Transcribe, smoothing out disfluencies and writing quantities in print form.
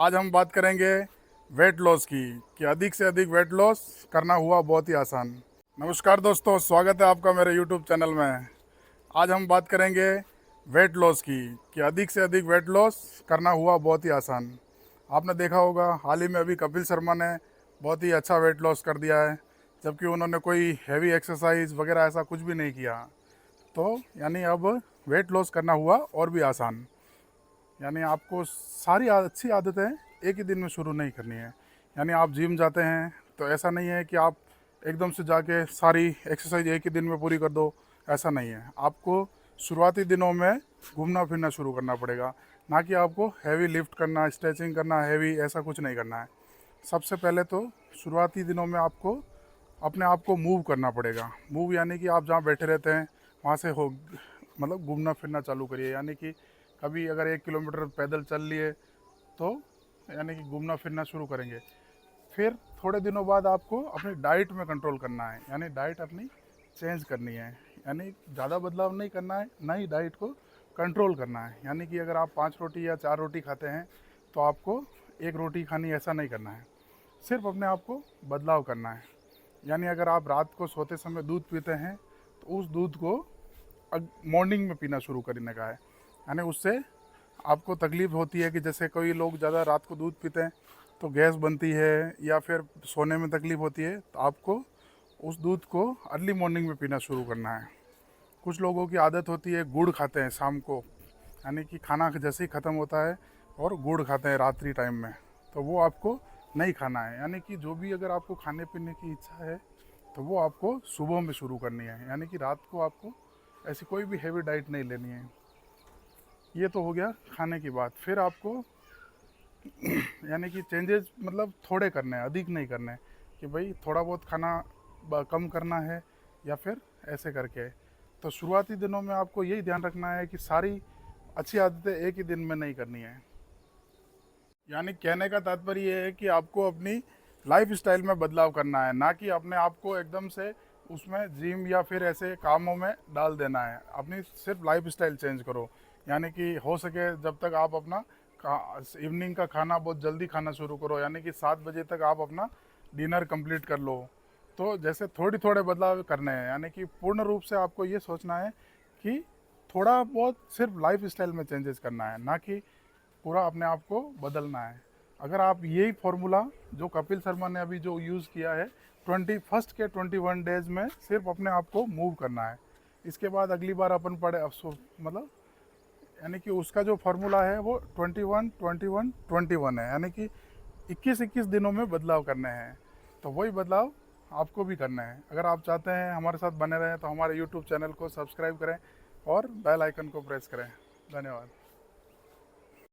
आज हम बात करेंगे वेट लॉस की कि अधिक से अधिक वेट लॉस करना हुआ बहुत ही आसान। नमस्कार दोस्तों, स्वागत है आपका मेरे यूट्यूब चैनल में। आज हम बात करेंगे वेट लॉस की कि अधिक से अधिक वेट लॉस करना हुआ बहुत ही आसान। आपने देखा होगा हाल ही में अभी कपिल शर्मा ने बहुत ही अच्छा वेट लॉस कर दिया है, जबकि उन्होंने कोई हैवी एक्सरसाइज वगैरह ऐसा कुछ भी नहीं किया। तो यानी अब वेट लॉस करना हुआ और भी आसान। यानी आपको सारी अच्छी आदतें एक ही दिन में शुरू नहीं करनी है। यानी आप जिम जाते हैं तो ऐसा नहीं है कि आप एकदम से जाके सारी एक्सरसाइज एक ही दिन में पूरी कर दो, ऐसा नहीं है। आपको शुरुआती दिनों में घूमना फिरना शुरू करना पड़ेगा, ना कि आपको हैवी लिफ्ट करना, स्ट्रेचिंग करना, हैवी ऐसा कुछ नहीं करना है। सबसे पहले तो शुरुआती दिनों में आपको अपने आप को मूव करना पड़ेगा। मूव यानी कि आप जहाँ बैठे रहते हैं वहाँ से हो मतलब घूमना फिरना चालू करिए। यानी कि कभी अगर 1 किलोमीटर पैदल चल लिए तो यानी कि घूमना फिरना शुरू करेंगे। फिर थोड़े दिनों बाद आपको अपनी डाइट में कंट्रोल करना है, यानी डाइट अपनी चेंज करनी है। यानी ज़्यादा बदलाव नहीं करना है, ना ही डाइट को कंट्रोल करना है। यानी कि अगर आप 5 रोटी या 4 रोटी खाते हैं तो आपको 1 रोटी खानी, ऐसा नहीं करना है। सिर्फ अपने आप को बदलाव करना है। यानी अगर आप रात को सोते समय दूध पीते हैं तो उस दूध को मॉर्निंग में पीना शुरू करने का है। यानी उससे आपको तकलीफ़ होती है कि जैसे कोई लोग ज़्यादा रात को दूध पीते हैं तो गैस बनती है या फिर सोने में तकलीफ़ होती है, तो आपको उस दूध को अर्ली मॉर्निंग में पीना शुरू करना है। कुछ लोगों की आदत होती है गुड़ खाते हैं शाम को, यानी कि खाना जैसे ही ख़त्म होता है और गुड़ खाते हैं रात्रि टाइम में, तो वो आपको नहीं खाना है। यानी कि जो भी अगर आपको खाने पीने की इच्छा है तो वो आपको सुबह में शुरू करनी है। यानी कि रात को आपको ऐसी कोई भी हैवी डाइट नहीं लेनी है। ये तो हो गया खाने की बात। फिर आपको यानी कि चेंजेस मतलब थोड़े करने हैं, अधिक नहीं करने, कि भाई थोड़ा बहुत खाना कम करना है या फिर ऐसे करके। तो शुरुआती दिनों में आपको यही ध्यान रखना है कि सारी अच्छी आदतें एक ही दिन में नहीं करनी है। यानी कहने का तात्पर्य ये है कि आपको अपनी लाइफ स्टाइल में बदलाव करना है, ना कि अपने आप को एकदम से उसमें जिम या फिर ऐसे कामों में डाल देना है। अपनी सिर्फ लाइफ स्टाइल चेंज करो। यानी कि हो सके जब तक आप अपना इवनिंग का खाना बहुत जल्दी खाना शुरू करो, यानी कि 7 बजे तक आप अपना डिनर कंप्लीट कर लो। तो जैसे थोड़े थोड़े बदलाव करने हैं, यानी कि पूर्ण रूप से आपको ये सोचना है कि थोड़ा बहुत सिर्फ लाइफ स्टाइल में चेंजेस करना है, ना कि पूरा अपने आप को बदलना है। अगर आप यही फॉर्मूला जो कपिल शर्मा ने अभी जो यूज़ किया है 21st के 21 डेज में सिर्फ अपने आप को मूव करना है। इसके बाद अगली बार अपन पढ़े अफसोस मतलब यानी कि उसका जो फार्मूला है वो 21 21 21 है। यानी कि 21 21 दिनों में बदलाव करने हैं। तो वही बदलाव आपको भी करना है। अगर आप चाहते हैं हमारे साथ बने रहें तो हमारे यूट्यूब चैनल को सब्सक्राइब करें और बेल आइकन को प्रेस करें। धन्यवाद।